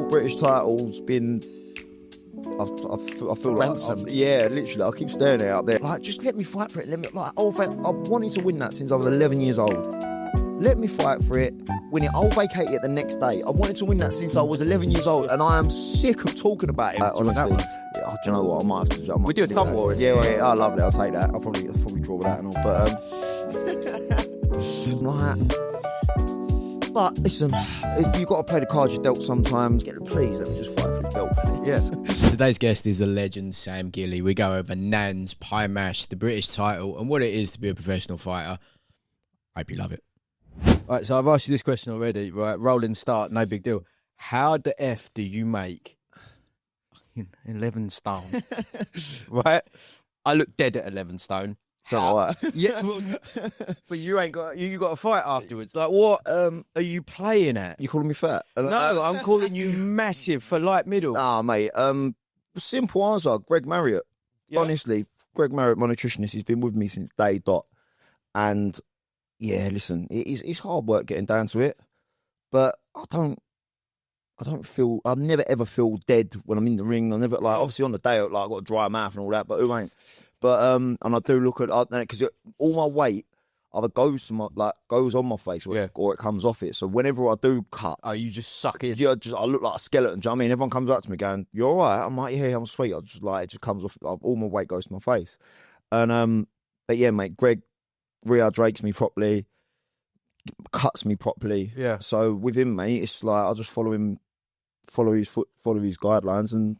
British title's been... I feel like... yeah, literally, I keep staring at it up there. Like, just let me fight for it. Let me, like, I wanted to win that since I was 11 years old. Let me fight for it, win it. I'll vacate it the next day. I wanted to win that since I was 11 years old, and I am sick of talking about it. Honestly, do you know what? I might have to. We do a thumb war. Yeah, I love it. I'll take that. I'll probably draw with that and all. But listen, you've got to play the cards you're dealt sometimes. Please, let me just fight for this belt. Yes. Today's guest is the legend Sam Gilley. We go over Nans, Pie Mash, the British title, and what it is to be a professional fighter. I hope you love it. Right, so I've asked you this question already. Right, rolling start, no big deal. How the F do you make 11 stone? Right? I look dead at 11 stone. So what? Yeah, but you got a fight afterwards. Like, what are you playing at? You calling me fat? No, I'm calling you massive for light middle. Ah, mate. Simple answer. Greg Marriott. Yeah. Honestly, Greg Marriott, my nutritionist, he's been with me since day dot. And yeah, listen, it's hard work getting down to it, but I never ever feel dead when I'm in the ring. I never, like, obviously on the day, like, I've got a dry mouth and all that, but who ain't? But and I do look at, because all my weight either goes on my face or it comes off it. So whenever I do cut, you just suck it. Yeah, I look like a skeleton. Do you know what I mean? Everyone comes up to me going, "You're all right?" I'm like, "Yeah, I'm sweet." I just it just comes off. All my weight goes to my face. And but yeah, mate, Greg drakes me properly, cuts me properly. Yeah. So with him, mate, it's like I just follow his guidelines and.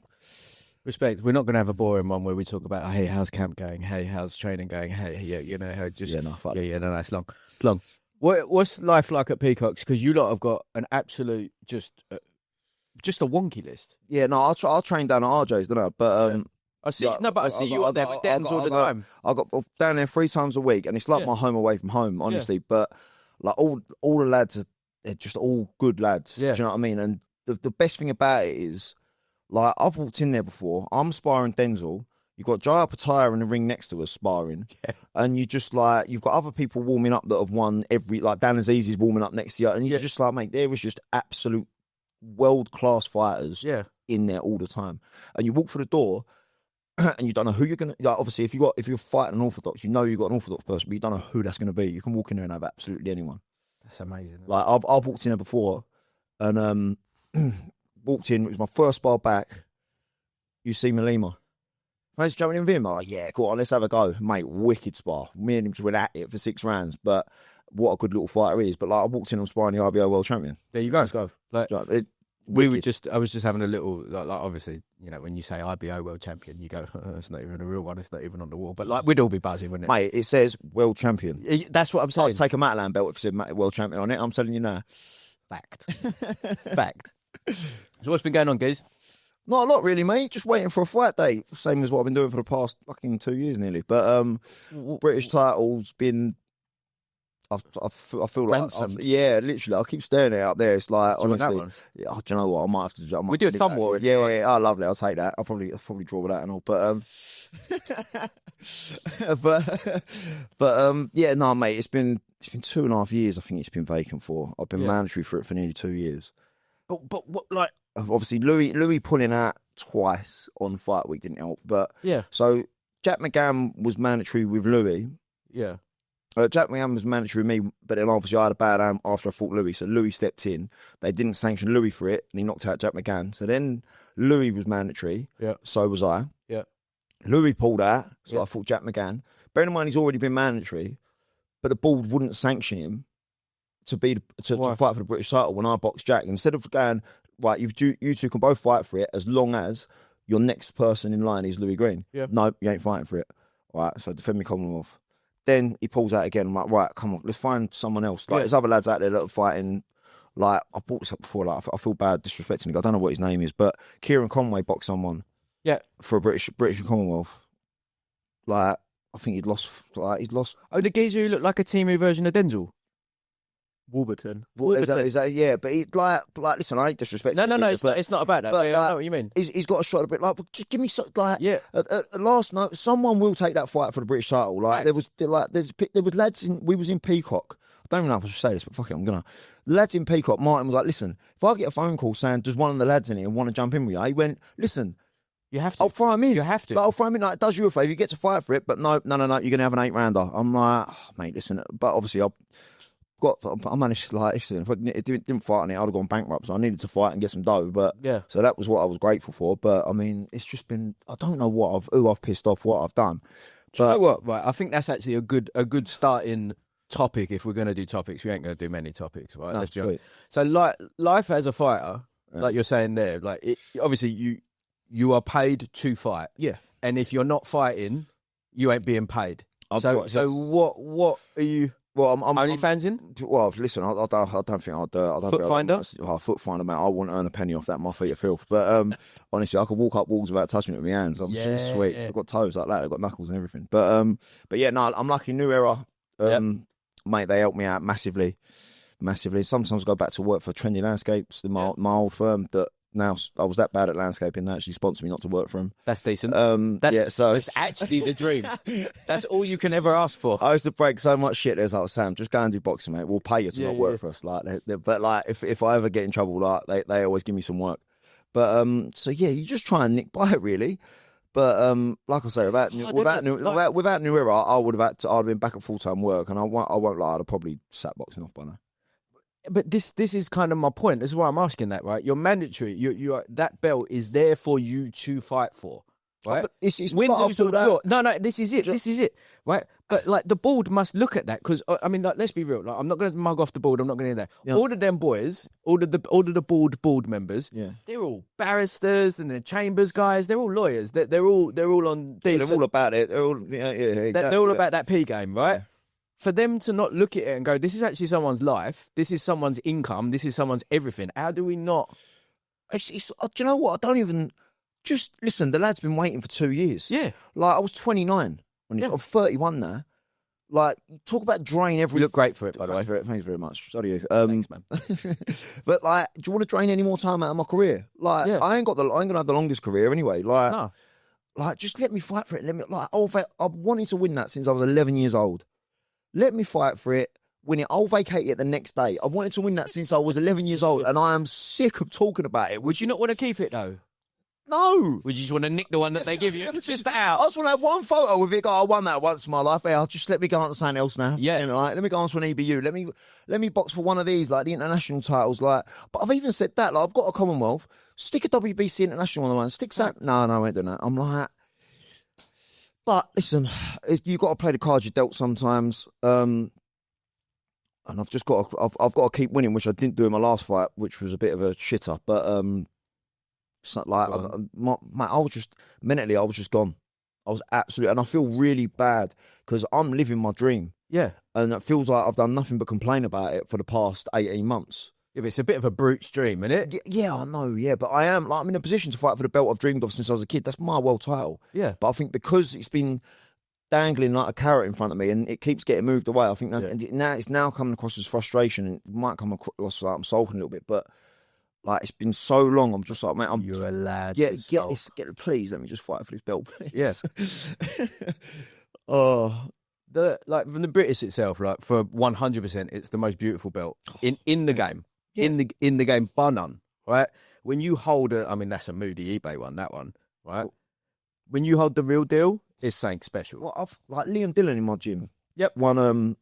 Respect. We're not going to have a boring one where we talk about, hey, how's camp going? Hey, how's training going? Hey, yeah, you know, how just... Yeah, no, fuck. Yeah, no, it's long. It's long. What's life like at Peacocks? Because you lot have got an absolute, just a wonky list. Yeah, no, I'll train down at RJ's, don't I? But... I see. Like, no, but I see you up there with Dens all the time. I got down there 3 times a week, and it's like my home away from home, honestly. Yeah. But like all the lads are just all good lads. Yeah. Do you know what I mean? And the best thing about it is, like, I've walked in there before. I'm sparring Denzel. You've got Jaya Pataya in the ring next to us sparring, and you just like you've got other people warming up that have won like Dan Aziz's warming up next to you, and you're just like, mate, there was just absolute world-class fighters in there all the time. And you walk through the door. And you don't know who you're gonna. Like, obviously, if you're fighting an orthodox, you know you've got an orthodox person, but you don't know who that's gonna be. You can walk in there and have absolutely anyone. That's amazing. Like I've walked in there before, and walked in. It was my first bar back. You see Malima. Fancy jumping in with him? I'm like, yeah, go on, let's have a go, mate. Wicked spar. Me and him just went at it for 6 rounds. But what a good little fighter he is. But like, I walked in and sparring the RBO World Champion. There you go. Let's go. Like, I was just having a little, like obviously, you know, when you say IBO World Champion, you go, it's not even a real one, it's not even on the wall. But like, we'd all be buzzing, wouldn't it? Mate, it says World Champion. That's what I'm saying. I'd take a Matalan belt if it said World Champion on it. I'm telling you now. Fact. Fact. So what's been going on, guys? Not a lot, really, mate. Just waiting for a fight day. Same as what I've been doing for the past fucking 2 years nearly. But British title's been... I feel like yeah, literally. I keep staring at it up there. It's like, honestly, do you know what? I might have to. We do a thumb war. Yeah, oh, lovely. I'll take that. I'll probably draw with that and all. But yeah, no, mate. It's been 2.5 years. I think it's been vacant for. I've been mandatory for it for nearly 2 years. But what, like, obviously Louis pulling out twice on fight week didn't help. But so Jack McGann was mandatory with Louis. Yeah. Jack McGann was mandatory with me, but then obviously I had a bad arm after I fought Louis, so Louis stepped in. They didn't sanction Louis for it, and he knocked out Jack McGann. So then Louis was mandatory, so was I. Yeah. Louis pulled out, so I fought Jack McGann. Bear in mind, he's already been mandatory, but the board wouldn't sanction him to fight for the British title when I boxed Jack. Instead of going, right, you two can both fight for it as long as your next person in line is Louis Green. Yeah. No, you ain't fighting for it. All right, so defend me Commonwealth. Then he pulls out again. I'm like, right, come on, let's find someone else. Like, there's other lads out there that are fighting. Like, I brought this up before. Like, I feel bad disrespecting him. I don't know what his name is, but Kieran Conway boxed someone. Yeah, for a British Commonwealth. Like, I think he'd lost. Oh, the geezer who looked like a Timu version of Denzel. Warburton. Is that, yeah, but he like listen, I ain't disrespecting. No, it's not about that. But I know what you mean. He's got a shot a bit like, just give me last night, someone will take that fight for the British title. Like there was lads we was in Peacock. I don't even know if I should say this, but fuck it, I'm gonna. The lads in Peacock, Martin was like, listen, if I get a phone call saying, does one of the lads in here want to jump in with you? He went, listen, you have to. I'll throw him in. You have to. But I'll throw him in. Like, it does you a favour. You get to fight for it, but no, you're going to have an 8-rounder. I'm like, oh, mate, listen. But obviously, I managed to, like, if I didn't fight on it, I'd have gone bankrupt. So I needed to fight and get some dough. But yeah. So that was what I was grateful for. But I mean, it's just been, I don't know who I've pissed off, what I've done. Do you know what? Right, I think that's actually a good starting topic. If we're going to do topics, we ain't going to do many topics, right? That's sweet. So, like, life as a fighter, like you're saying there, like, obviously you are paid to fight. Yeah. And if you're not fighting, you ain't being paid. So what are you? Well, I'm OnlyFans in. Well, listen, I don't think I'd. Foot finder. Foot finder, mate. I wouldn't earn a penny off that. My feet are filth. But honestly, I could walk up walls without touching it with my hands. I'm so sweet. I've got toes like that. I've got knuckles and everything. But yeah, no, I'm lucky. New Era, mate. They helped me out massively. Sometimes I go back to work for Trendy Landscapes, my old firm that. Now I was that bad at landscaping they actually sponsored me not to work for them. That's decent. So it's actually the dream. That's all you can ever ask for. I used to break so much shit. There's like, Sam, just go and do boxing, mate. We'll pay you to not work for us. Like, but like if I ever get in trouble, like they always give me some work. But so yeah, you just try and nick by it really. But like I say, without New Era, I'd have been back at full-time work, and I won't lie, I'd have probably sat boxing off by now. But this is kind of my point. This is why I'm asking that, right? You're mandatory. You are, that belt is there for you to fight for, right? But it's win, lose, or draw. No, this is it. This is it, right? But like the board must look at that because I mean, like, let's be real. Like, I'm not going to mug off the board. I'm not going to do that. Yeah. All of them boys, all of the board members, they're all barristers and they're chambers guys. They're all lawyers. They're all on. They're all about it. They're all exactly. They're all about that P game, right? Yeah. For them to not look at it and go, this is actually someone's life, this is someone's income, this is someone's everything. How do we not? Do you know what? I don't even. Just listen. The lad's been waiting for 2 years. Yeah, like I was 29 when I'm 31 now. Like, talk about drain every. You look great for it, by the way. Thanks very much. So do you. Thanks, man. But like, do you want to drain any more time out of my career? Like, I ain't gonna have the longest career anyway. Like, no. Like, just let me fight for it. Let me I've wanted to win that since I was 11 years old. Let me fight for it, win it. I'll vacate it the next day. I wanted to win that since I was 11 years old, and I am sick of talking about it. Would you not want to keep it, though? No. Would you just want to nick the one that they give you? Just out. I just want to have one photo with it. I won that once in my life. Hey, I'll just let me go on to something else now. Yeah. You know, like, let me go on to an EBU. Let me box for one of these, like the international titles. Like, but I've even said that. Like, I've got a Commonwealth. Stick a WBC international on the line. Stick that. No, I ain't doing that. I'm like. But listen, you've got to play the cards you're dealt sometimes. And I've just got to keep winning, which I didn't do in my last fight, which was a bit of a shitter. But it's not like I was just mentally, I was just gone. I was absolutely, and I feel really bad because I'm living my dream. Yeah, and it feels like I've done nothing but complain about it for the past 18 months. Yeah, but it's a bit of a brute's dream, isn't it? Yeah, I know. Yeah, but I'm in a position to fight for the belt I've dreamed of since I was a kid. That's my world title. Yeah, but I think because it's been dangling like a carrot in front of me and it keeps getting moved away, I think it's now coming across as frustration, and it might come across like I'm sulking a little bit, but like it's been so long, I'm just like, mate, you're a lad. Please let me just fight for this belt, please. Yes. Like from the British itself, like for 100%, it's the most beautiful belt in the game. Yeah. In the game, bar none. Right? When you hold that's a moody eBay one, that one, right? When you hold the real deal, it's something special. Well, I've like Liam Dillon in my gym. Yep. Won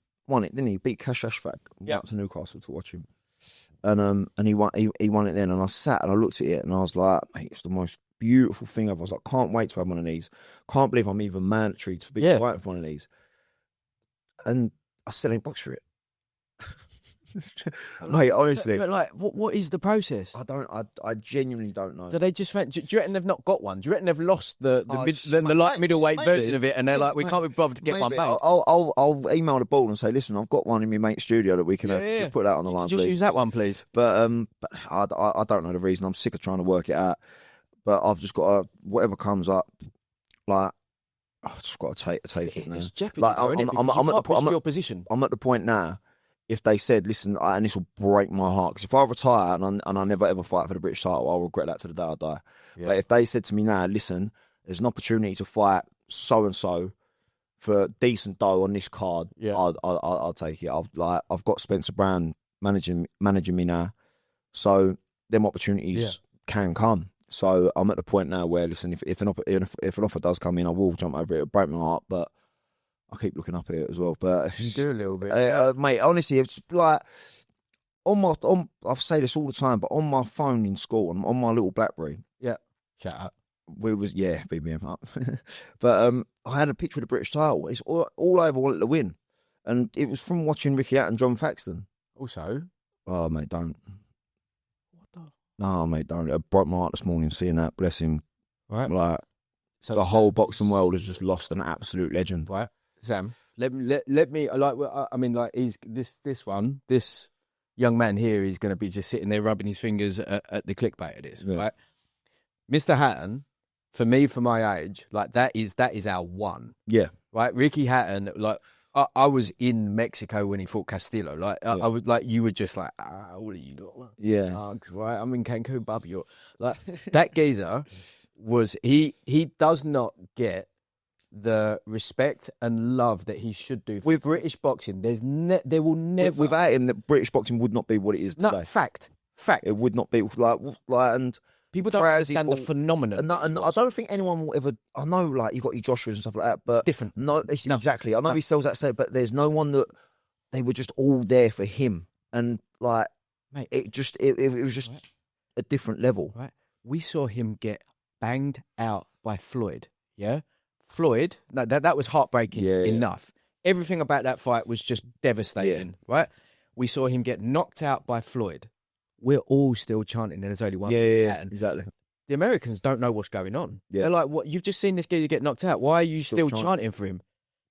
it, didn't he? Beat Cash Ashfaq. Went up to Newcastle to watch him. And he won it then, and I sat and I looked at it and I was like, mate, it's the most beautiful thing ever. I was like, can't wait to have one of these. Can't believe I'm even mandatory to be fighting for one of these. And I still ain't boxed for it. Mate, honestly. But like, what is the process? I genuinely don't know. Do they just do you reckon they've not got one? Do you reckon they've lost the light middleweight version of it, and they're like, we can't be bothered to get one back? I'll email the ball and say, listen, I've got one in my mate's studio that we can just put that on the line, just please. Use that one, please. But I don't know the reason. I'm sick of trying to work it out. But I've just got to, whatever comes up, like, I've just got to take it now. It's jeopardy, like, I'm at your position. I'm at the point now. If they said, listen, and this will break my heart, because if I retire and I never ever fight for the British title, I'll regret that to the day I die. Yeah. But if they said to me now, listen, there's an opportunity to fight so and so, for decent dough on this card, Yeah. I'll take it. I've got Spencer Brown managing me now, so them opportunities can come. So I'm at the point now where, listen, if an offer does come in, I will jump over it. It'll break my heart, but I keep looking up at it as well. But You do a little bit, mate. Honestly, it's like I say this all the time, but on my phone in school, on my little BlackBerry, Shut up. BBM up. But I had a picture of the British title. It's all over wanted to win, and it was from watching Ricky Hatton and John Faxton. Also, Oh mate, don't. what the? No, mate, don't. It broke my heart this morning seeing that. Bless him. Right. Like So the whole boxing world has just lost an absolute legend. Right, Sam. Let me like. I mean, like he's this young man here is going to be just sitting there rubbing his fingers at the clickbait of this, right? Mr. Hatton, for me, for my age, like that is our one. Yeah. Right, Ricky Hatton, like. I was in Mexico when he fought Castillo. Like I would like you were just like, what are you doing? Yeah. Right. I'm in Cancun, Bubby. You're like that geezer was he does not get the respect and love that he should do for British boxing. There will never Without him, that British boxing would not be what it is today. No, fact. It would not be like and people don't understand the phenomenon. And I don't think anyone will ever. I know, like you got your Joshuas and stuff like that, but it's different. No, exactly. I know he sells that state, but there's no one that they were just all there for him, and like, mate, it was just a different level. Right. We saw him get banged out by Floyd. Yeah, Floyd. No, that was heartbreaking enough. Everything about that fight was just devastating. Right. We saw him get knocked out by Floyd. We're all still chanting, and there's only one. Yeah, exactly. The Americans don't know what's going on. Yeah. They're like, "What? You've just seen this geezer get knocked out. Why are you still chanting for him?"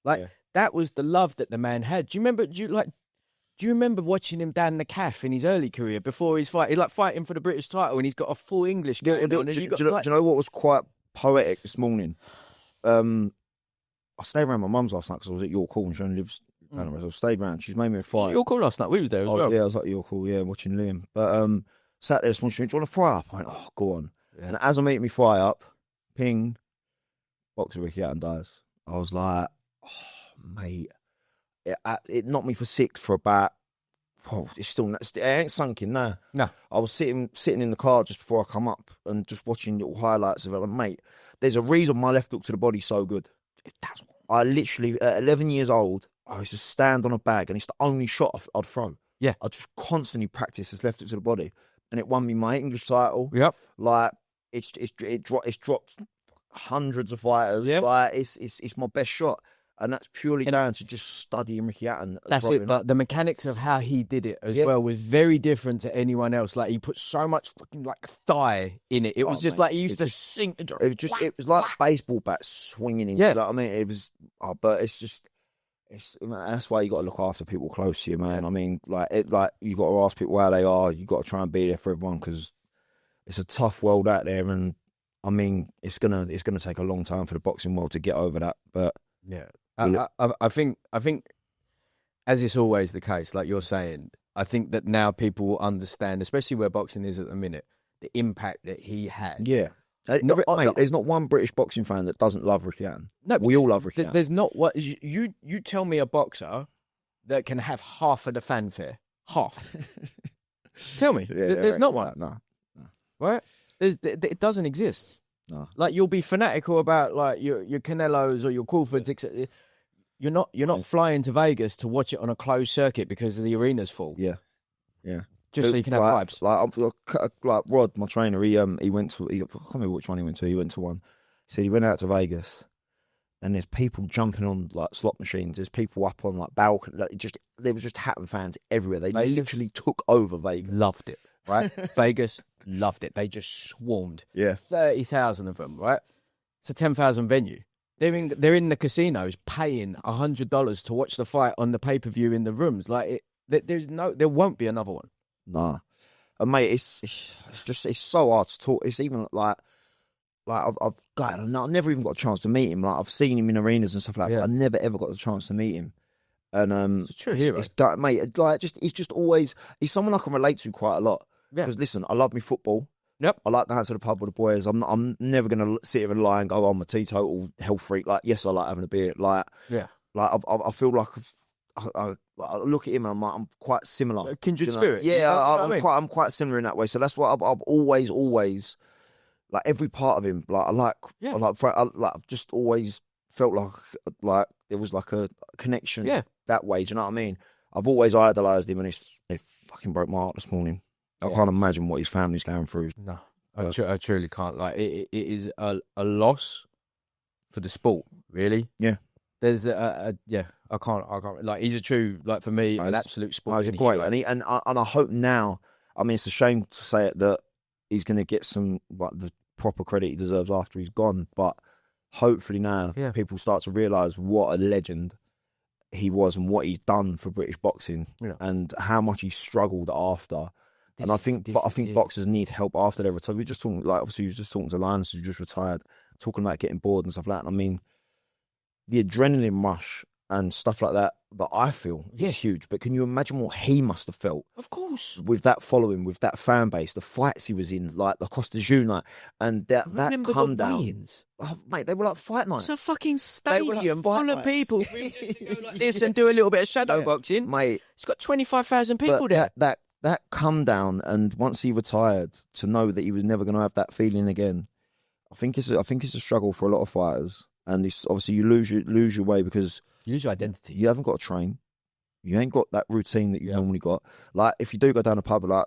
Like that was the love that the man had. Do you remember? Do you remember watching him down the calf in his early career before his fight? He's like fighting for the British title, and he's got a full English going on. Do you know what was quite poetic this morning? I stayed around my mum's last night because I was at York Hall, and she only lives. I don't know, so I stayed around. She's made me a fight. York Hall last night. We was there as well. Yeah, I was at York Hall, watching Liam. But sat there this morning, she went, "Do you want to fry up?" I went, "Oh, go on." Yeah. And as I'm eating me fry up, ping, boxer Ricky Hatton dies. I was like, "Oh, mate." It knocked me for 6 for about, it ain't sunk in now. No. I was sitting in the car just before I come up and just watching little highlights of it. And mate, there's a reason my left hook to the body's so good. I literally, at 11 years old, I used to stand on a bag, and it's the only shot I'd throw. Yeah. I just constantly practice this left hook to the body, and it won me my English title. Yep. Like it's dropped hundreds of fighters. Yep. Like it's my best shot, and that's purely down to just studying Ricky Hatton. That's it. But the mechanics of how he did it as well was very different to anyone else. Like he put so much fucking like thigh in it. It was just like he used to sink. It was like baseball bats swinging in. You know what I mean? It was, but it's just. That's why you got to look after people close to you, man. I mean, like you got to ask people how they are. You got to try and be there for everyone because it's a tough world out there, and I mean, it's gonna take a long time for the boxing world to get over that. But yeah, I think as is always the case, like you're saying, I think that now people will understand, especially where boxing is at the minute, the impact that he had. Yeah. Mate, there's not one British boxing fan that doesn't love Ricky Hatton. No, we all love Ricky Hatton. There's not what you tell me a boxer that can have half of the fanfare. Half. Tell me. There's not one. No. Right? It doesn't exist. No. Like you'll be fanatical about like your Canelos or your Crawfords, etc. You're not flying to Vegas to watch it on a closed circuit because the arena's full. Yeah. Just so you can have vibes. Like Rod, my trainer, he went to. I can't remember which one he went to. He went to one. He said he went out to Vegas, and there's people jumping on like slot machines. There's people up on like balcony. There was just Hatton fans everywhere. They literally took over Vegas. Loved it, right? Vegas loved it. They just swarmed. Yeah, 30,000 of them. Right? It's a 10,000 venue. They're in the casinos paying $100 to watch the fight on the pay-per-view in the rooms. Like there won't be another one. Nah, and mate, it's so hard to talk. It's even like I've never even got a chance to meet him. Like I've seen him in arenas and stuff like that. But I never ever got the chance to meet him. And it's a true hero, mate. Like he's just always he's someone I can relate to quite a lot. Because listen, I love me football, Yep. I like going to the pub with the boys. I'm never gonna sit here and lie and go, I'm a teetotal health freak. Like, yes, I like having a beer. Like, Yeah. Like I feel like I look at him and I'm like, I'm quite similar. A kindred you know? spirit. Yeah, I'm quite similar in that way. So that's why I've always like every part of him. Like I've just always felt like there was like a connection. That way. Do you know what I mean? I've always idolised him, and it fucking broke my heart this morning. I can't imagine what his family's going through. No, I truly can't. Like, it is a loss for the sport, really. Yeah. There's I can't. Like, he's a true, like, for me, an absolute sport. He's a great, and I hope now. I mean, it's a shame to say it that he's going to get some, like, the proper credit he deserves after he's gone, but hopefully now people start to realise what a legend he was and what he's done for British boxing and how much he struggled after. And I think boxers need help after they retire. We're just talking, like, obviously, you were just talking to Linus, who just retired, talking about getting bored and stuff like that. I mean, the adrenaline rush and stuff like that I feel is huge. But can you imagine what he must have felt? Of course. With that following, with that fan base, the fights he was in, like the Costa Juna, and that come down. Oh, mate, they were like fight nights. It's a fucking stadium full of people. Go like this and do do a little bit of shadow boxing. Mate, it's got 25,000 people there. That come down, and once he retired, to know that he was never going to have that feeling again, I think it's a struggle for a lot of fighters. And it's obviously you lose your way because you lose your identity. You haven't got to train. You ain't got that routine that you normally got. Like, if you do go down a pub, like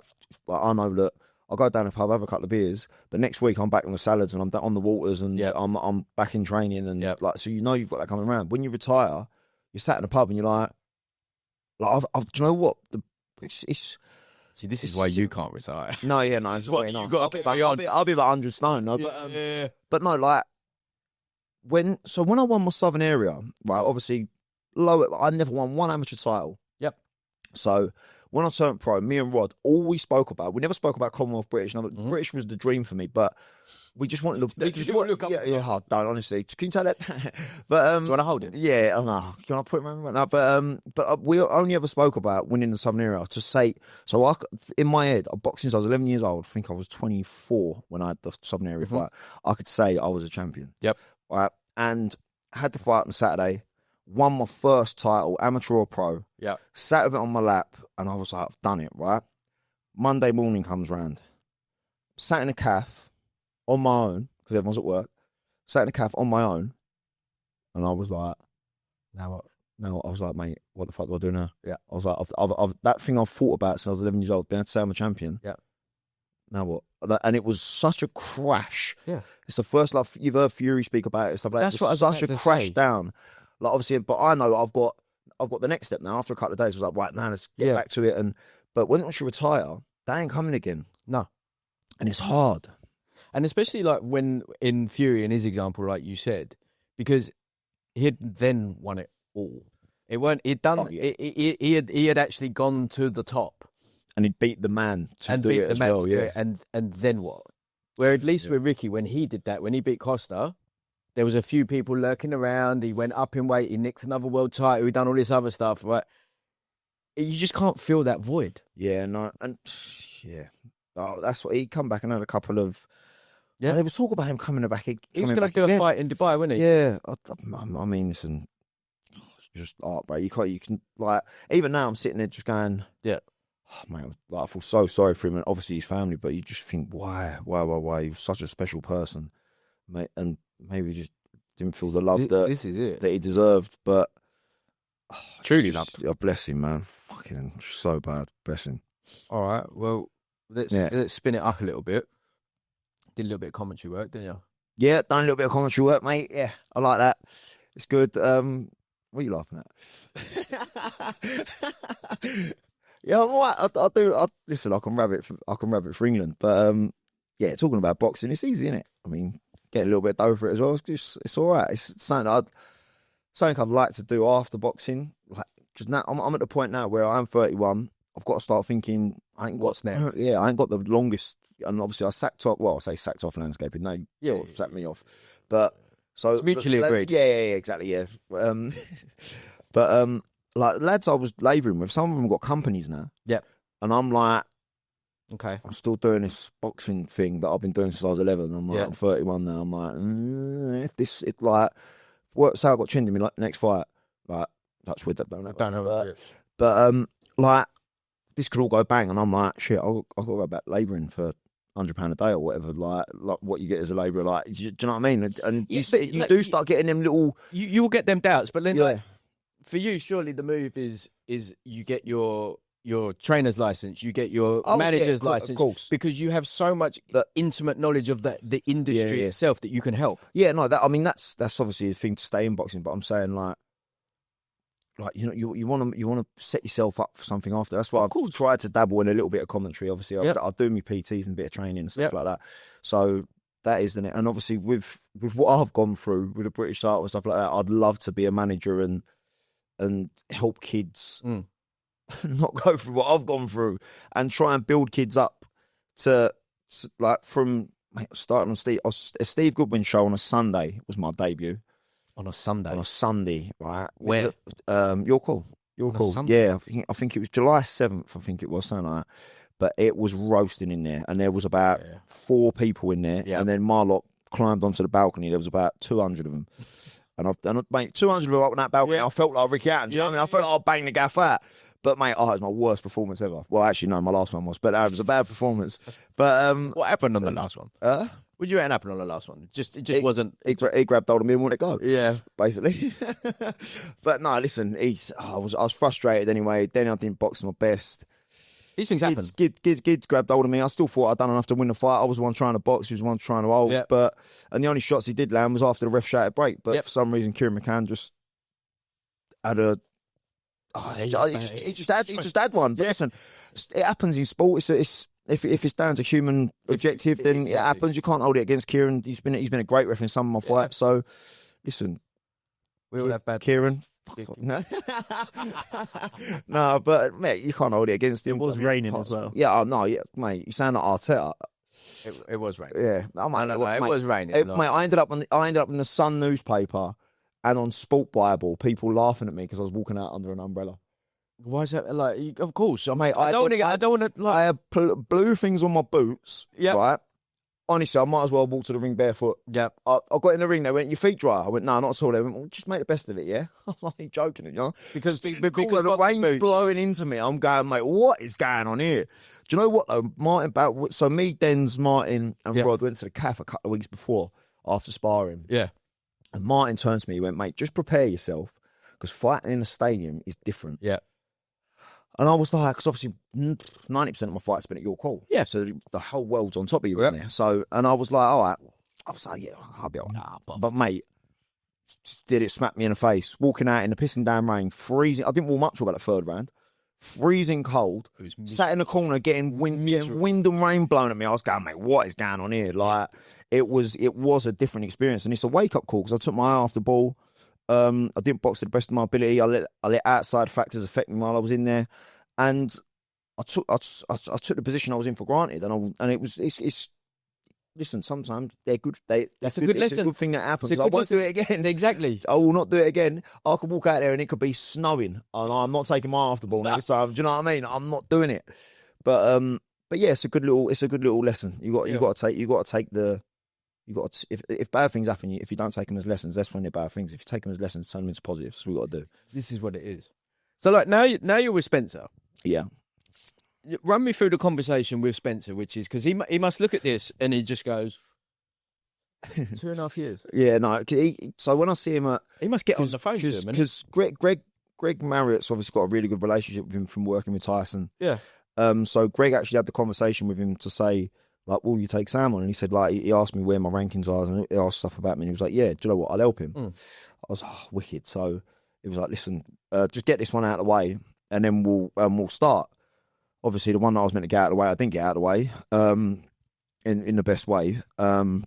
I know that I'll go down a pub, have a couple of beers, but next week I'm back on the salads and I'm on the waters and I'm back in training and like, so you've got that coming around. When you retire, you're sat in a pub and you're like do you know what? It's See, this is why you can't retire. No, it's what not. You got to I'll be about 100 stone. No, but no, like when I won my Southern area, right? Obviously, I never won one amateur title. Yep. So when I turned pro, me and Rod, all we spoke about, we never spoke about Commonwealth British. British was the dream for me, but we just wanted to look up. Yeah, don't, honestly. Can you tell that? But do you want to hold it? Yeah, I know. Can I put it around right now? But we only ever spoke about winning the Southern area to say. So in my head, boxing since I was 11 years old. I think I was 24 when I had the Southern area fight. I could say I was a champion. Yep. Right, and had the fight on Saturday. Won my first title, amateur or pro. Yeah. Sat with it on my lap, and I was like, I've done it, right? Monday morning comes round. Sat in a calf on my own, because everyone's at work. Sat in a calf on my own, and I was like, now what? No, I was like, mate, what the fuck do I do now? Yeah. I was like, I've that thing I've thought about since I was 11 years old, being able to say I'm a champion. Yeah. Now what? And it was such a crash. Yeah. It's the first, like, you've heard Fury speak about it, stuff like that. That's what I was such about a to crash say. down. Like, obviously, but I know I've got the next step now. After a couple of days, I was like, right, now let's get back to it. But once you retire, that ain't coming again. No. And it's hard. And especially like when in Fury, in his example, like you said, because he had then won it all. It weren't. He'd done. Oh, yeah. He had actually gone to the top and he'd beat the man to and do beat it the as man well. to do Yeah. it. And then what? Where at least with Ricky, when he did that, when he beat Costa, there was a few people lurking around. He went up in weight. He nicked another world title. He done all this other stuff. Right? You just can't fill that void. Yeah. No. And yeah. Oh, that's what he come back and had a couple of. Yeah. There was talk about him coming back. He was going to do a fight in Dubai, wasn't he? Yeah. I mean, listen. It's just art, bro. You can like. Even now, I'm sitting there just going. Yeah. Oh, man, like, I feel so sorry for him and obviously his family, but you just think, why? He was such a special person, mate, and maybe just didn't feel the love this is it. that he deserved. But truly loved. Oh, bless him, man. Fucking so bad. Bless him. All right. Well, let's spin it up a little bit. Did a little bit of commentary work, didn't you? Yeah, done a little bit of commentary work, mate. Yeah, I like that. It's good. What are you laughing at? Yeah, I'm all right. Listen, I can rab it for England, but yeah, talking about boxing, it's easy, isn't it? I mean, get a little bit of dough for it as well. It's all right. It's something I'd like to do after boxing. Like, just now, I'm at the point now where I'm 31. I've got to start thinking. What's next? Yeah, I ain't got the longest, and obviously I sacked off landscaping. They sort of sacked me off, but so it's mutually agreed. Yeah, exactly. Yeah, but like lads I was labouring with, some of them got companies now. Yep. And I'm like, Okay. I'm still doing this boxing thing that I've been doing since I was 11. I'm like, I'm 31 now. I'm like, if this, it like, say I got chinned in my next fight, like, that's weird. I don't know. But like, this could all go bang, and I'm like, shit, I've got to go back labouring for £100 a day or whatever, like what you get as a labourer. Like, do you know what I mean? And you do start getting them little. You'll get them doubts, but then like, for you, surely the move is you get your trainer's license, you get your manager's license, of course, because you have so much intimate knowledge of the industry itself that you can help. Yeah, no, that's obviously a thing to stay in boxing, but I'm saying like you want to set yourself up for something after. That's why I've tried to dabble in a little bit of commentary. Obviously, I'll do my PTs and a bit of training and stuff like that. So that is it. And obviously, with what I've gone through with the British title and stuff like that, I'd love to be a manager and help kids not go through what I've gone through, and try and build kids up to like from starting on a Steve Goodwin show on a Sunday was my debut. On a Sunday, right? Where? Your call. Yeah, I think it was July 7th. I think it was something like that. But it was roasting in there, and there was about 4 people in there, and then Marlock climbed onto the balcony. There was about 200 of them, and I've done 200 of them up on that balcony. I felt like Ricky Hatton. Do you know what I mean? I felt like I'd bang the gaff out. But mate, it was my worst performance ever. Well, actually, no, my last one was, but it was a bad performance. But what happened on the last one? What did you end up on the last one? It just wasn't. He grabbed hold of me and wanted to go. Yeah, basically. But no, listen, I was frustrated anyway. Then I didn't box my best. These things happen. Kids grabbed hold of me. I still thought I'd done enough to win the fight. I was the one trying to box. He was the one trying to hold. Yep. And the only shots he did land was after the ref shouted break. But for some reason, Kieran McCann just had a. He just had one. But listen, it happens in sport. If it's down to human objective, then it happens. You can't hold it against Kieran. He's been a great ref in some of my fights. So, listen, we all have bad Kieran. No, but mate, you can't hold it against him. It was raining as well. Yeah, no, mate, you sound like Arteta. It was raining. Yeah, it was raining. Mate, I ended up in the Sun newspaper and on Sport Bible, people laughing at me because I was walking out under an umbrella. Why is that? Like, of course, mate. I don't want to. Like, I had blue things on my boots. Yeah. Right. Honestly, I might as well walk to the ring barefoot. Yeah. I got in the ring. They went, "Your feet dry?" I went, "No, not at all." They went, "Well, just make the best of it, yeah." I'm like joking, you know, because the rain's blowing into me. I'm going, mate, what is going on here? Do you know what though, Martin? So me, Denz, Martin, and Rod went to the cafe a couple of weeks before after sparring. Yeah. And Martin turned to me. He went, "Mate, just prepare yourself because fighting in a stadium is different." Yeah. And I was like, because obviously 90% of my fights have been at York Hall. Yeah. So the whole world's on top of you in there. So, and I was like, all right. I was like, yeah, I'll be all right. But mate, did it smack me in the face. Walking out in the pissing down rain, freezing. I didn't warm up till about the 3rd round. Freezing cold. Sat in the corner getting wind and rain blown at me. I was going, mate, what is going on here? Like, it was a different experience. And it's a wake-up call because I took my eye off the ball. I didn't box to the best of my ability. I let outside factors affect me while I was in there, and I took the position I was in for granted. And it's listen. Sometimes they're good. That's a good lesson. It's a good thing that happens. I won't do it again. Exactly. I will not do it again. I could walk out there and it could be snowing, and I'm not taking my eye off the ball next time. Do you know what I mean? I'm not doing it. But yeah, it's a good little lesson. You got to take the. If bad things happen, if you don't take them as lessons, that's when they're bad things. If you take them as lessons, turn them into positives. That's what we got to do. This is what it is. So, like now you're with Spencer. Yeah. Run me through the conversation with Spencer, which is because he must look at this and he just goes 2.5 years. Yeah, no. So when I see him, he must get on the phone because Greg Marriott's obviously got a really good relationship with him from working with Tyson. Yeah. So Greg actually had the conversation with him to say, like, will you take Sam on? And he said, like, he asked me where my rankings are and he asked stuff about me. And he was like, yeah, do you know what? I'll help him. I was wicked. So it was like, listen, just get this one out of the way and then we'll start. Obviously, the one that I was meant to get out of the way, I didn't get out of the way in the best way. And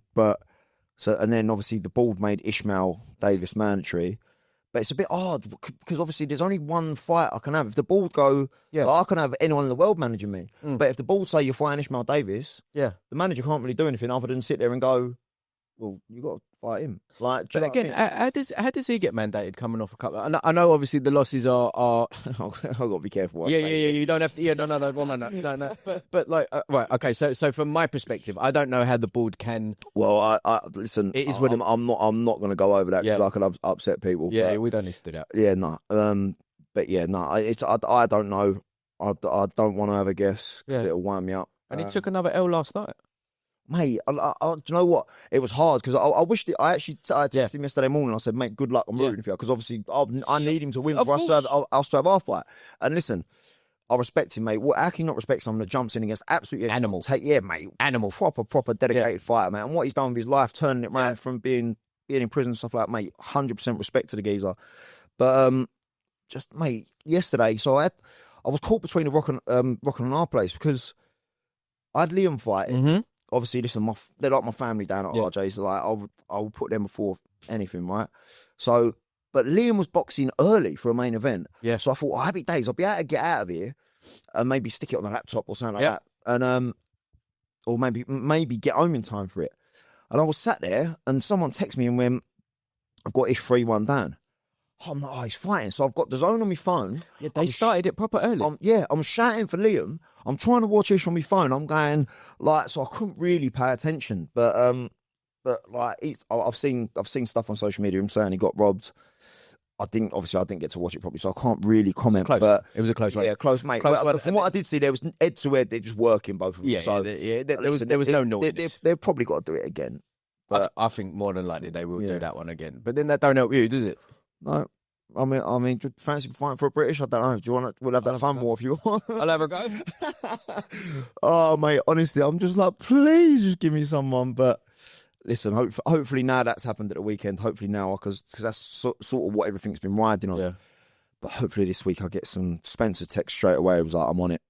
then obviously the board made Ishmael Davis mandatory. But it's a bit odd because obviously there's only one fight I can have. If the board go, I can have anyone in the world managing me. But if the board say you're fighting Ishmael Davis, the manager can't really do anything other than sit there and go, well, you got to fight him. Like, But again, how does he get mandated coming off a couple? I know obviously the losses are. I've got to be careful. Yeah. You don't have to. Yeah, no. But like, right, okay. So from my perspective, I don't know how the board can. Well, I listen. It is I'm not going to go over that because I could upset people. Yeah, we don't need to do that. Yeah, no. But yeah, no. I don't know. I don't want to have a guess because it'll wind me up. And he took another L last night. Mate, do you know what? It was hard because I wished it. I texted him yesterday morning. I said, mate, good luck. I'm rooting for you because obviously I need him to win for us to have our fight. And listen, I respect him, mate. How can you not respect someone that jumps in against absolutely animal? Mate. Animal. Proper dedicated fighter, mate. And what he's done with his life, turning it around from being in prison and stuff like that, mate. 100% respect to the geezer. But just, mate, yesterday, so I was caught between a rock and a hard place because I had Liam fighting. Mm-hmm. Obviously, listen, they're like my family down at RJ's. So like, I will put them before anything, right? So, but Liam was boxing early for a main event. Yeah. So I thought, happy days. I'll be able to get out of here and maybe stick it on the laptop or something like that. And or maybe get home in time for it. And I was sat there, and someone texted me and went, "I've got Ish 3-1 down." I'm like, oh, he's fighting. So I've got the zone on my phone. Yeah, they started it proper early. I'm shouting for Liam. I'm trying to watch Ish on my phone. I'm going so I couldn't really pay attention. But like I've seen stuff on social media. Him saying he got robbed. I didn't get to watch it properly, so I can't really comment. Close. But it was a close one. Yeah, close, mate. From what I did see, there was head to head. They're just working both of them. There was no noise. They've probably got to do it again. But I think more than likely they will do that one again. But then that don't help you, does it? No. I mean, do you fancy fighting for a British? I don't know. Do you want to? We'll have that fun more if you want. I'll have a go. Oh, mate, honestly, I'm just like, please just give me someone. But listen, hopefully now that's happened at the weekend. Hopefully now, because that's sort of what everything's been riding on. Yeah. But hopefully this week I get some Spencer text straight away. It was like, I'm on it.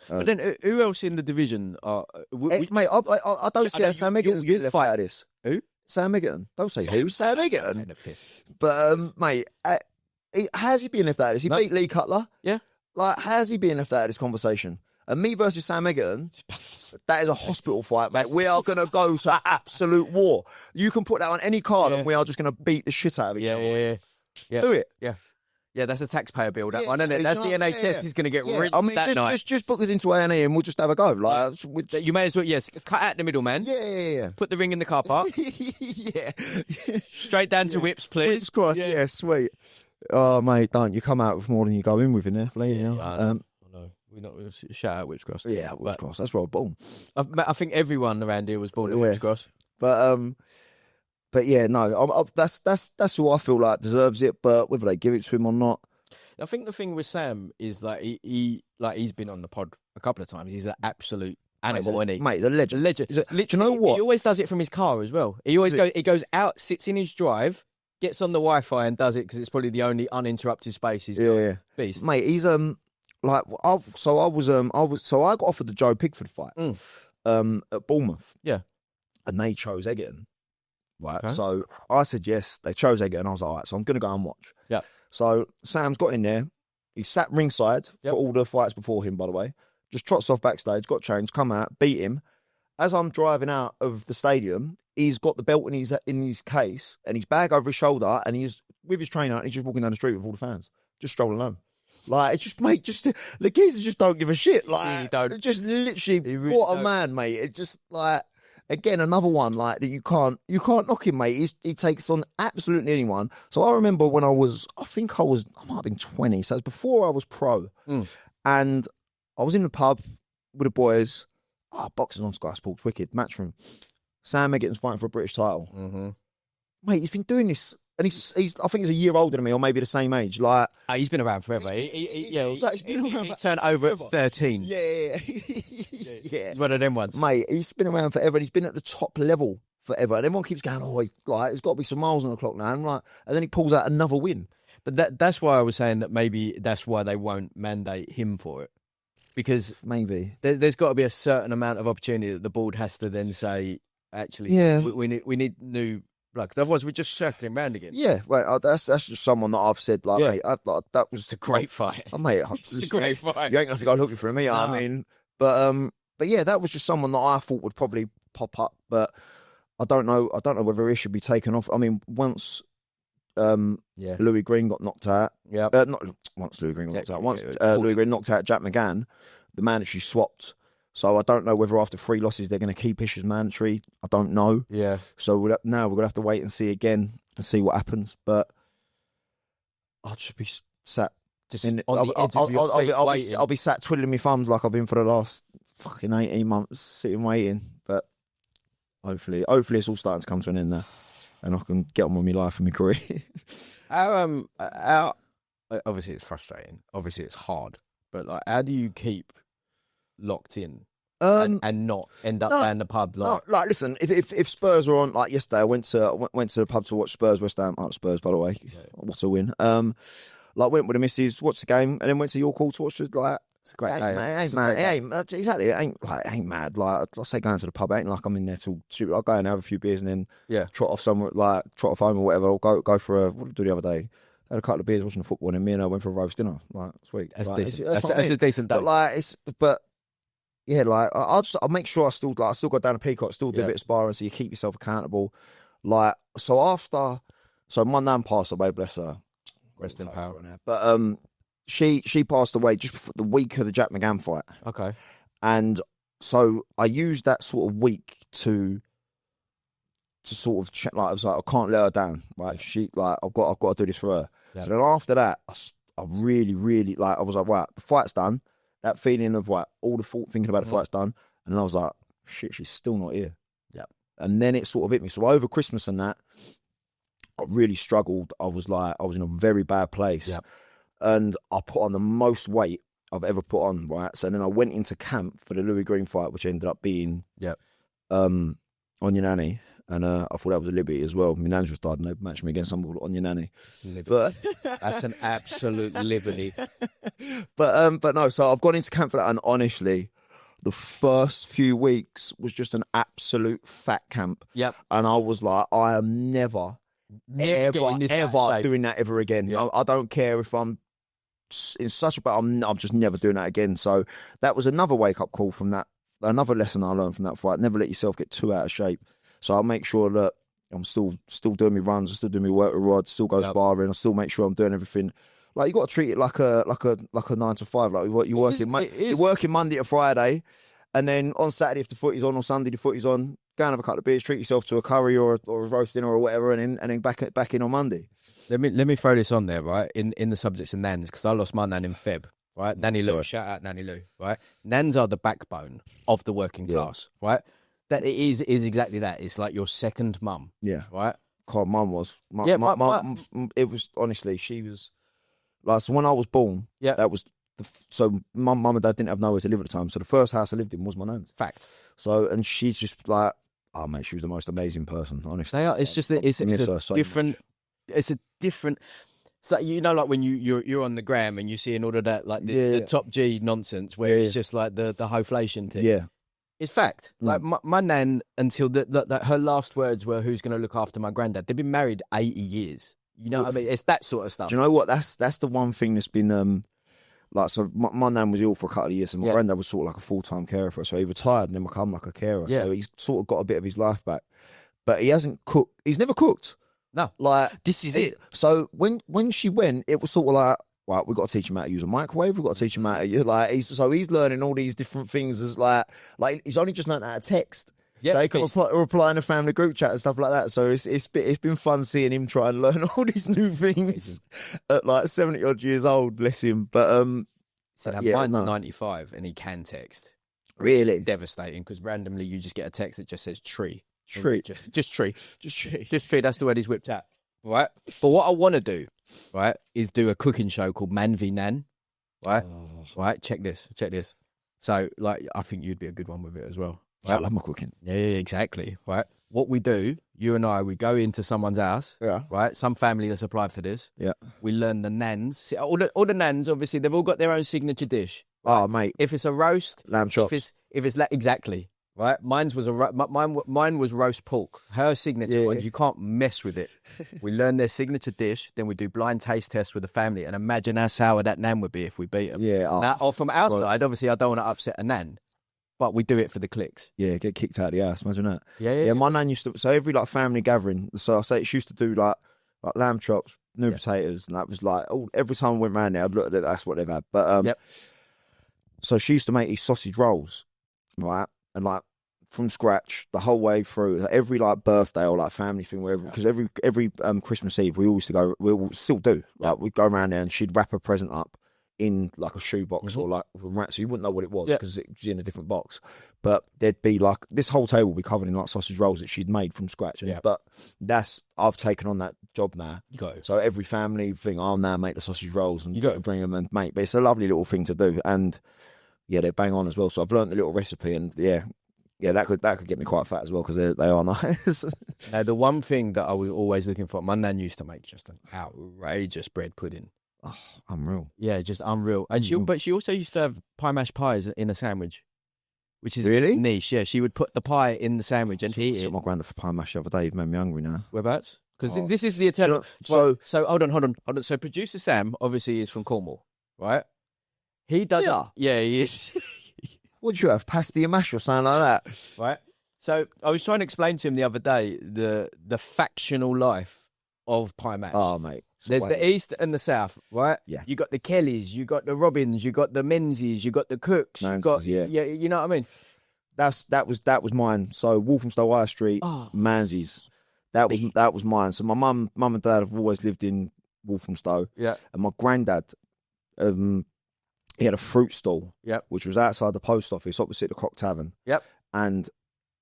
But then who else in the division? Mate, I don't see Sam Egerton's the fight at this. Who? Sam Egerton. Don't say who. Sam Egerton. But mate. How's he being left out of this? He beat Lee Cutler. Yeah. Like, how's he being left out of this conversation? And me versus Sam Egerton, that is a hospital fight, mate. We are going to go to absolute war. You can put that on any card and we are just going to beat the shit out of each other. Yeah. Do it. Yeah. Yeah, that's a taxpayer bill, that one, isn't it? That's the NHS is going to get rid of that night. Just book us into A&E and we'll just have a go. Like, you may as well, cut out the middleman. Yeah. Put the ring in the car park. Yeah. Straight down to whips, please. Whips cross, yeah, sweet. Oh, mate, don't. You come out with more than you go in with in there, please. No. We're not shout out Whips Cross. Yeah, Whips Cross. That's where I was born. I think everyone around here was born at Whips Cross. But yeah, no. That's who I feel like deserves it. But whether they give it to him or not, I think the thing with Sam is like he's been on the pod a couple of times. He's an absolute animal, isn't he? Mate, he's a legend. Do you know what? He always does it from his car as well. He goes out, sits in his drive, gets on the Wi-Fi and does it because it's probably the only uninterrupted space he's got. Yeah. Beast. Mate, he's I got offered the Joe Pigford fight at Bournemouth. Yeah. And they chose Egerton. Right. Okay. So I said yes, they chose Egerton. I was like, all right, so I'm gonna go and watch. Yeah. So Sam's got in there, he sat ringside for all the fights before him, by the way. Just trots off backstage, got changed, come out, beat him. As I'm driving out of the stadium, he's got the belt in his case and his bag over his shoulder, and he's with his trainer, and he's just walking down the street with all the fans, just strolling home. Like, it's just, mate, the geezers just don't give a shit. Like, he don't. Just literally, what a man, mate. It's just like, again, another one like that. You can't knock him, mate. He takes on absolutely anyone. So I remember when I might have been 20. So it was before I was pro, and I was in the pub with the boys. Boxing on Sky Sports, wicked matchroom. Sam Egerton's fighting for a British title. Mm-hmm. Mate, he's been doing this, and he's I think he's a year older than me, or maybe the same age. Like, he's been around forever. He's been around. He turned over at 13. Yeah. One of them ones, mate. He's been around forever, and he's been at the top level forever. And everyone keeps going, there's got to be some miles on the clock now. And then he pulls out another win. But that's why I was saying that maybe that's why they won't mandate him for it. Because maybe there's got to be a certain amount of opportunity that the board has to then say, actually, we need new blood. Because otherwise, we're just circling round again. Yeah, right. That's just someone that I've said, like, hey, that was a great fight. Mate, it's a great fight. You ain't going to go looking for me, I mean. But yeah, that was just someone that I thought would probably pop up. But I don't know whether it should be taken off. I mean, once Louis Green got knocked out. Yeah. Not once Louis Green got knocked out. Once Louis Green knocked out Jack McGann, the mandatory swapped. So I don't know whether after 3 losses they're going to keep Ish as mandatory. I don't know. Yeah. So now we're going to have to wait and see again and see what happens. But I'll just be sat. I'll be sat twiddling my thumbs like I've been for the last fucking 18 months, sitting waiting. But hopefully it's all starting to come to an end now, and I can get on with my life and my career. Obviously it's frustrating. Obviously it's hard. But like, how do you keep locked in and not end up down the pub? Like, listen, if Spurs are on, like yesterday, I went to the pub to watch Spurs West Ham. Oh, Spurs, by the way, what a win! Like, went with the missus, watched the game, and then went to York Hall to watch the, like. It's a great day. Exactly. It ain't mad. Like, I say, going to the pub, it ain't like I'm in there till stupid. I'll go and have a few beers and then trot off somewhere, like trot off home or whatever. Or go for what did I do the other day? Had a couple of beers watching the football, and me and I went for a roast dinner. Like, sweet. That's like, decent. That's a decent day. But I'll make sure I still go down to Peacock, still do a bit of sparring, so you keep yourself accountable. Like, so my nan passed away, bless her. Rest in power. But she passed away just before the week of the Jack McGann fight. Okay. And so I used that sort of week to sort of check, like, I was like, I can't let her down. Right. Yeah. She, like, I've got to do this for her. Yeah. So then after that, I really, really, like, I was like, right, the fight's done. That feeling of, like, all the thought thinking about the fight's done. And then I was like, shit, she's still not here. Yeah. And then it sort of hit me. So over Christmas and that, I really struggled. I was in a very bad place. Yeah. And I put on the most weight I've ever put on, right? So then I went into camp for the Louis Green fight, which ended up being on your nanny. And I thought that was a liberty as well. My nan's just died and they matched me against someone on your nanny. But that's an absolute liberty. But no, so I've gone into camp for that, and honestly, the first few weeks was just an absolute fat camp. Yep. And I was like, I am never doing that ever again. Yep. I don't care if I'm in such a bad, I'm just never doing that again. So that was another wake-up call from that, another lesson I learned from that fight. Never let yourself get too out of shape. So I'll make sure that I'm still doing my runs, I still doing my work with Rod, still go sparring, I still make sure I'm doing everything. Like, you got to treat it like a 9 to 5. Like, you're working Monday to Friday, and then on Saturday if the footy's on, or Sunday the footy's on, go and have a couple of beers, treat yourself to a curry or a roast dinner or whatever, and then back in on Monday. Let me throw this on there, right? In the subjects of nans, because I lost my nan in Feb, right? Nanny Lou, shout out Nanny Lou, right? Nans are the backbone of the working class, right? That it is exactly that. It's like your second mum. Yeah. Right? God, mum was. It was, honestly, she was. Like, so when I was born, that was. So mum and dad didn't have nowhere to live at the time. So the first house I lived in was my nan's. Fact. So, and she's just like, oh, mate, she was the most amazing person, honestly. They are. It's just, it's a different. It's a different. So, you know, like when you're on the gram and you're seeing all of that, like the top G nonsense where it's just like the hoflation thing. Yeah. It's fact. Like my nan, until her last words were, "Who's going to look after my granddad?" They've been married 80 years. You know what I mean? It's that sort of stuff. Do you know what? That's the one thing that's been like. So my nan was ill for a couple of years, and my granddad was sort of like a full-time carer for her. So he retired and then become like a carer. Yeah. So he's sort of got a bit of his life back, but he hasn't cooked. He's never cooked. No, like this is it. So when she went, it was sort of like, well, we've got to teach him how to use a microwave. We've got to teach him how to like. He's learning all these different things as like he's only just learned how to text. Yeah, so he can reply in a family group chat and stuff like that. So it's been fun seeing him try and learn all these new things at like 70 odd years old. Bless him. But mine's 95 and he can text. Really it's devastating, because randomly you just get a text that just says tree. Just tree. That's the word he's whipped out. Right. But what I want to do, right, is do a cooking show called Man v Nan. Right. Right. Check this. So, like, I think you'd be a good one with it as well. Right? I love my cooking. Yeah, exactly. Right. What we do, you and I, we go into someone's house. Yeah. Right. Some family that's applied for this. Yeah. We learn the nans. See, all the nans, obviously, they've all got their own signature dish. Right? Oh, mate. If it's a roast, lamb chops. If it's exactly. Right, mine was roast pork. Her signature one, you can't mess with it. We learn their signature dish, then we do blind taste tests with the family, and imagine how sour that nan would be if we beat them. Yeah. Now, or from our side, obviously, I don't want to upset a nan, but we do it for the clicks. Yeah, get kicked out of the house. Imagine that. Yeah. My nan used to. So every like family gathering. So I say she used to do like lamb chops, new potatoes, and that was like every time I went round there, I'd look at it. That's what they've had. But so she used to make these sausage rolls, right, and like from scratch the whole way through. Like, every like birthday or like family thing, wherever. Because every Christmas Eve we always used to go. We still do. Like we'd go around there and she'd wrap a present up in like a shoebox or like with a rat, so you wouldn't know what it was because it was in a different box. But there'd be like this whole table would be covered in like sausage rolls that she'd made from scratch. And, but I've taken on that job now. You got it. So every family thing, I'll now make the sausage rolls and you got to bring them and make. But it's a lovely little thing to do, and they're bang on as well. So I've learned the little recipe, and that could get me quite fat as well because they are nice. Now the one thing that I was always looking for, my nan used to make just an outrageous bread pudding. Oh, unreal. Yeah, just unreal. And she also used to have pie mash pies in a sandwich, which is really niche. Yeah, she would put the pie in the sandwich and eat it. My granddad for pie mash the other day. You've made me hungry now. Whereabouts? Because this is the eternal. So hold on. So producer Sam obviously is from Cornwall, right? He doesn't. Yeah, he is. What do you have? Pasty and mash or something like that? Right. So I was trying to explain to him the other day the factional life of pie mash. Oh, mate. There's the East and the South, right? Yeah. You got the Kellys, you got the Robins, you got the Menzies, you got the Cooks, you got you know what I mean? That was mine. So Walthamstow High Street, Menzies. That was mine. So my mum and dad have always lived in Walthamstow. Yeah. And my granddad, he had a fruit stall. Yep. Which was outside the post office, opposite the Cock Tavern. Yep. And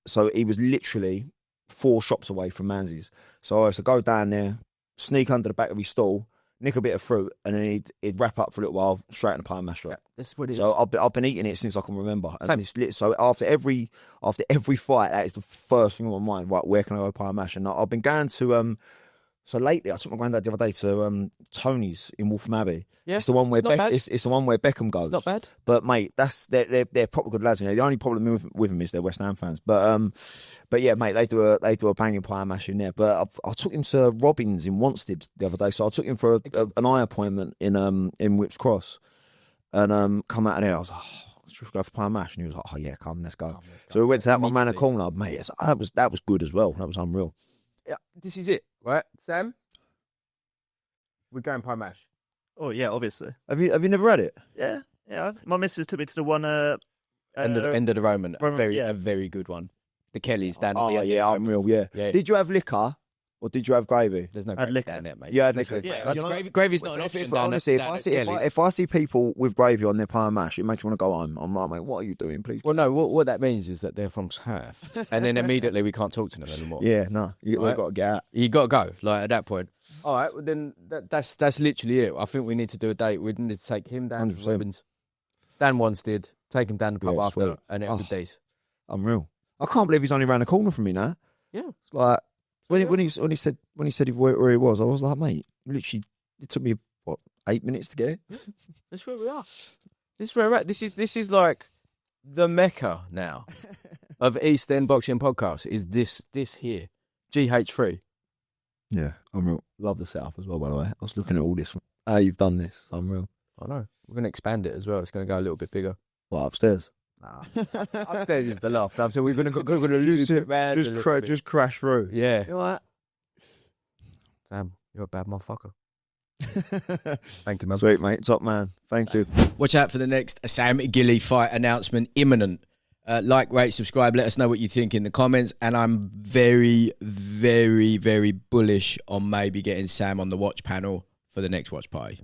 so he was literally 4 shops away from Menzies. So I used to go down there, sneak under the back of his stall, nick a bit of fruit, and then he'd wrap up for a little while, straight in the pie mash. Yeah, that's what it is. So I've been eating it since I can remember. And it's lit. So after every fight, that is the first thing on my mind. Right, where can I go pie mash? And I've been going to so lately I took my granddad the other day to Tony's in Waltham Abbey. Yeah, it's the one where it's the one where Beckham goes. It's not bad. But mate, they're proper good lads. You know, the only problem with them is they're West Ham fans. But yeah, mate, they do a banging pie mash in there. But I took him to Robins in Wanstead the other day. So I took him for an eye appointment in Whipps Cross, and come out of there. I was like, should we go for pie mash? And he was like, oh yeah, come, let's go. So we went to that one Manor Corner, mate. That was good as well. That was unreal. Yeah, this is it, right, Sam? We're going pie mash. Oh yeah, obviously. Have you never had it? Yeah. My missus took me to the one. End of the Roman, a very good one. The Kellys down. Oh yeah, unreal. Yeah. Did you have liquor or did you have gravy? There's no gravy liquor down there, mate. You had liquor. Yeah, gravy's not an option. Honestly, if I see people with gravy on their pie mash, it makes me want to go home. I'm like, mate, what are you doing, please? Well, no, what that means is that they're from South, and then immediately we can't talk to them anymore. Yeah, no, you've got to get out. You got to go. Like at that point. All right, well then that's literally it. I think we need to do a date. We need to take him down 100%. To Robins. Dan Wanstead, take him down the pub after, and it'll be days. Unreal. I can't believe he's only around the corner from me now. Yeah, it's like. When he said where he was, I was like, mate, literally, it took me 8 minutes to get here. That's where we are. This is where we're at. This is like the mecca now of East End boxing podcasts. Is this here? GH3. Yeah, unreal. Love the South as well, by the way. I was looking at all this. How you've done this, unreal. I know. We're gonna expand it as well. It's gonna go a little bit bigger. What, upstairs? Nah. Upstairs is the loft. So we're gonna lose it, man. Just crash through. Yeah. You know what? Sam, you're a bad motherfucker. Thank you, man. Sweet, mate. Top man. Thank you. Watch out for the next Sam Gilley fight announcement imminent. Like, rate, subscribe. Let us know what you think in the comments. And I'm very, very, very bullish on maybe getting Sam on the watch panel for the next watch party.